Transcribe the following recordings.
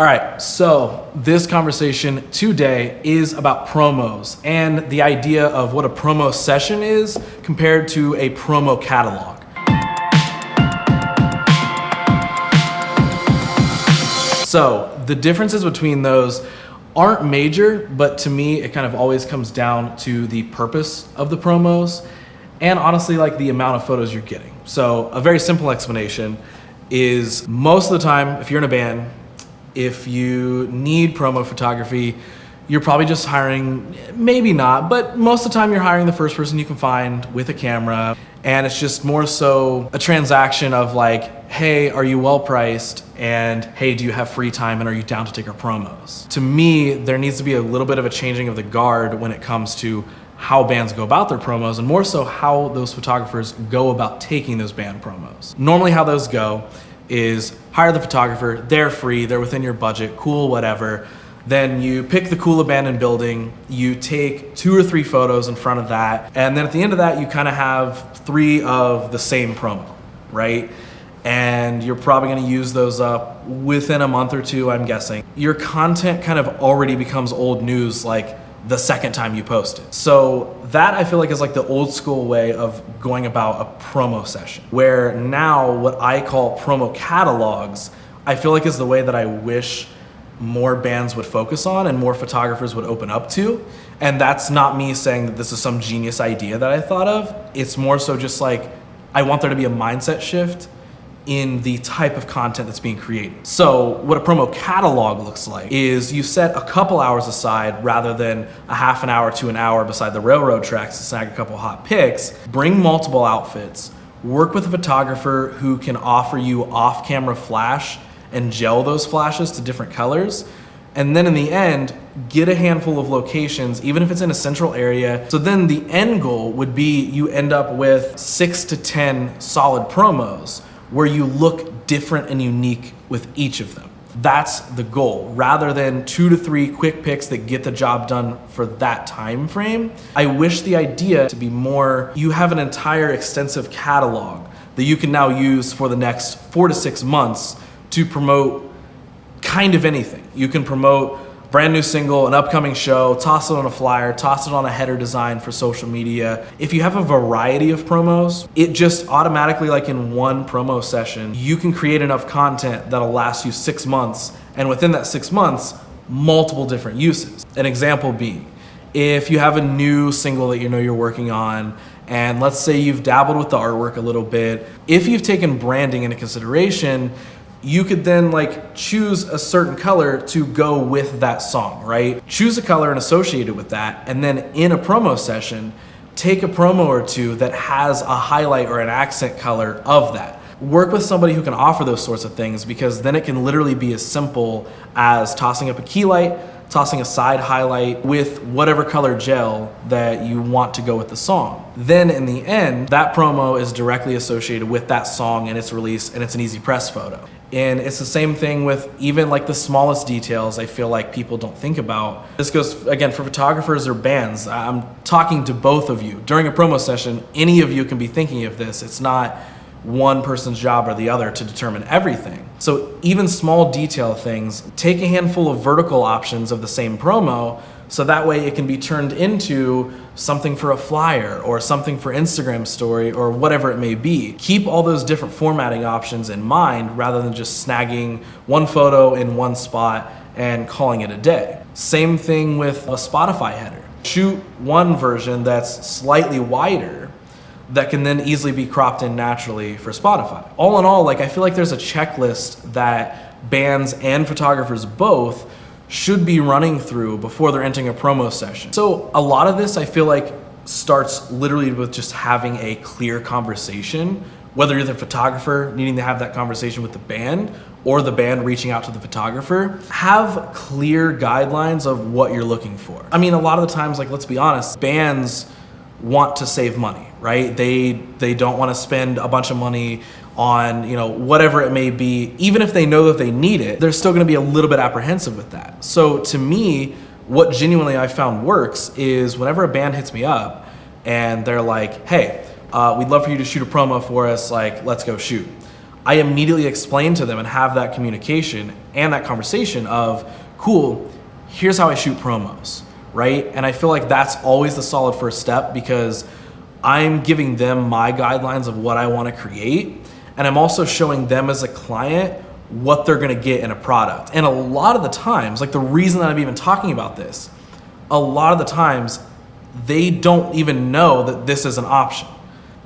All right, so this conversation today is about promos and the idea of what a promo session is compared to a promo catalog. So the differences between those aren't major, but to me, it kind of always comes down to the purpose of the promos and honestly, like the amount of photos you're getting. So a very simple explanation is most of the time, if you're in a band, if you need promo photography, you're probably just hiring, maybe not, but most of the time you're hiring the first person you can find with a camera. And it's just more so a transaction of like, hey, are you well priced? And hey, do you have free time and are you down to take our promos? To me, there needs to be a little bit of a changing of the guard when it comes to how bands go about their promos and more so how those photographers go about taking those band promos. Normally how those go is hire the photographer, they're free, they're within your budget, cool, whatever. Then you pick the cool abandoned building, you take 2 or 3 photos in front of that, and then at the end of that, you kind of have 3 of the same promo, right? And you're probably gonna use those up within a month or 2, I'm guessing. Your content kind of already becomes old news like the second time you post it. So that I feel like is like the old school way of going about a promo session, where now what I call promo catalogs, I feel like is the way that I wish more bands would focus on and more photographers would open up to. And that's not me saying that this is some genius idea that I thought of. It's more so just like, I want there to be a mindset shift in the type of content that's being created. So what a promo catalog looks like is you set a couple hours aside rather than a half an hour to an hour beside the railroad tracks to snag a couple hot pics, bring multiple outfits, work with a photographer who can offer you off-camera flash and gel those flashes to different colors. And then in the end, get a handful of locations, even if it's in a central area. So then the end goal would be you end up with 6 to 10 solid promos where you look different and unique with each of them. That's the goal, rather than 2 to 3 quick picks that get the job done for that time frame. I wish the idea to be more, you have an entire extensive catalog that you can now use for the next 4 to 6 months to promote kind of anything. You can promote brand new single, an upcoming show, toss it on a flyer, toss it on a header design for social media. If you have a variety of promos, it just automatically, like in one promo session, you can create enough content that'll last you 6 months. And within that 6 months, multiple different uses. An example being, if you have a new single that you know you're working on, and let's say you've dabbled with the artwork a little bit, if you've taken branding into consideration, you could then like choose a certain color to go with that song, right? Choose a color and associate it with that. And then in a promo session, take a promo or 2 that has a highlight or an accent color of that. Work with somebody who can offer those sorts of things, because then it can literally be as simple as tossing up a key light, tossing a side highlight with whatever color gel that you want to go with the song. Then in the end, that promo is directly associated with that song and its release, and it's an easy press photo. And it's the same thing with even like the smallest details I feel like people don't think about. This goes, again, for photographers or bands. I'm talking to both of you. During a promo session, any of you can be thinking of this. It's not one person's job or the other to determine everything. So even small detail things, take a handful of vertical options of the same promo, so that way it can be turned into something for a flyer or something for Instagram story or whatever it may be. Keep all those different formatting options in mind rather than just snagging one photo in one spot and calling it a day. Same thing with a Spotify header. Shoot one version that's slightly wider that can then easily be cropped in naturally for Spotify. All in all, like I feel like there's a checklist that bands and photographers both should be running through before they're entering a promo session. So a lot of this I feel like starts literally with just having a clear conversation, whether you're the photographer needing to have that conversation with the band or the band reaching out to the photographer. Have clear guidelines of what you're looking for. I mean, a lot of the times, like let's be honest, bands want to save money, right? They don't want to spend a bunch of money on, you know, whatever it may be. Even if they know that they need it, they're still going to be a little bit apprehensive with that. So to me, what genuinely I found works is whenever a band hits me up and they're like, hey, we'd love for you to shoot a promo for us, like, let's go shoot. I immediately explain to them and have that communication and that conversation of, cool, here's how I shoot promos, right? And I feel like that's always the solid first step, because I'm giving them my guidelines of what I want to create, and I'm also showing them as a client what they're going to get in a product. And a lot of the times, like the reason that I'm even talking about this, a lot of the times they don't even know that this is an option.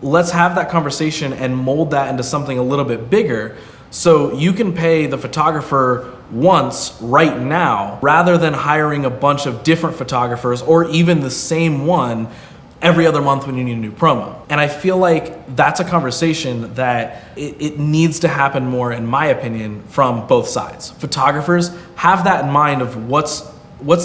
Let's have that conversation and mold that into something a little bit bigger, so you can pay the photographer once right now rather than hiring a bunch of different photographers, or even the same one every other month when you need a new promo. And I feel like that's a conversation that it needs to happen more, in my opinion, from both sides. Photographers have that in mind of what's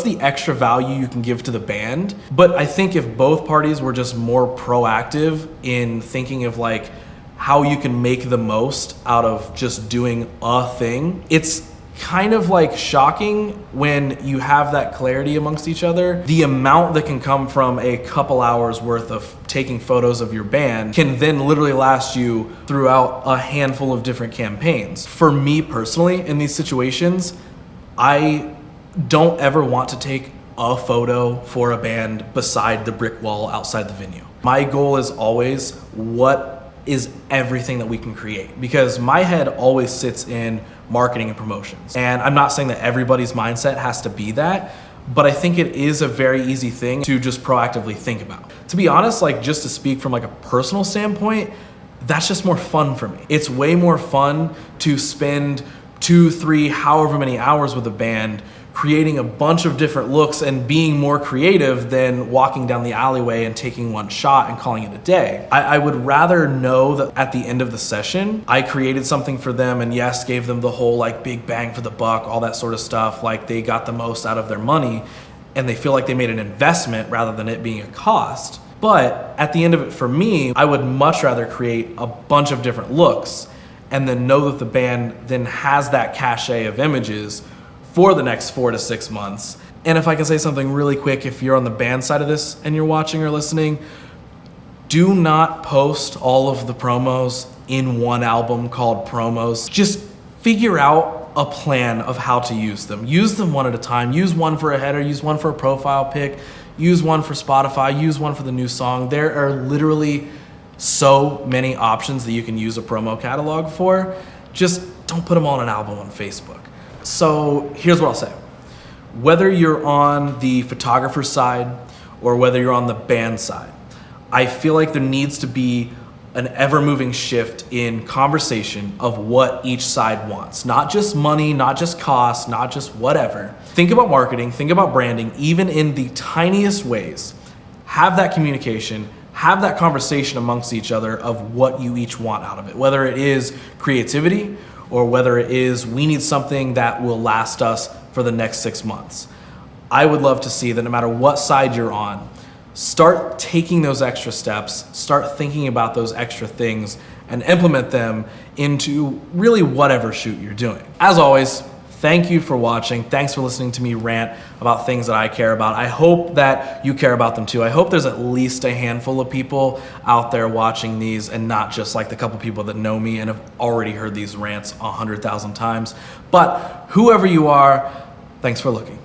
the extra value you can give to the band. But I think if both parties were just more proactive in thinking of like how you can make the most out of just doing a thing, it's kind of like shocking when you have that clarity amongst each other. The amount that can come from a couple hours worth of taking photos of your band can then literally last you throughout a handful of different campaigns. For me personally, in these situations, I don't ever want to take a photo for a band beside the brick wall outside the venue. My goal is always, what is everything that we can create? Because my head always sits in marketing and promotions. And I'm not saying that everybody's mindset has to be that, but I think it is a very easy thing to just proactively think about. To be honest, like just to speak from like a personal standpoint, that's just more fun for me. It's way more fun to spend 2, 3, however many hours with a band creating a bunch of different looks and being more creative than walking down the alleyway and taking one shot and calling it a day. I would rather know that at the end of the session, I created something for them, and yes, gave them the whole like big bang for the buck, all that sort of stuff, like they got the most out of their money and they feel like they made an investment rather than it being a cost. But at the end of it, for me, I would much rather create a bunch of different looks and then know that the band then has that cachet of images for the next 4 to 6 months. And if I can say something really quick, if you're on the band side of this and you're watching or listening, do not post all of the promos in one album called promos. Just figure out a plan of how to use them. Use them one at a time. Use one for a header, use one for a profile pic, use one for Spotify, use one for the new song. There are literally so many options that you can use a promo catalog for. Just don't put them all on an album on Facebook. So here's what I'll say. Whether you're on the photographer side or whether you're on the band side, I feel like there needs to be an ever-moving shift in conversation of what each side wants. Not just money, not just cost, not just whatever. Think about marketing, think about branding, even in the tiniest ways. Have that communication, have that conversation amongst each other of what you each want out of it. Whether it is creativity, or whether it is we need something that will last us for the next 6 months. I would love to see that no matter what side you're on, start taking those extra steps, start thinking about those extra things, and implement them into really whatever shoot you're doing. As always, thank you for watching. Thanks for listening to me rant about things that I care about. I hope that you care about them too. I hope there's at least a handful of people out there watching these and not just like the couple people that know me and have already heard these rants 100,000 times. But whoever you are, thanks for looking.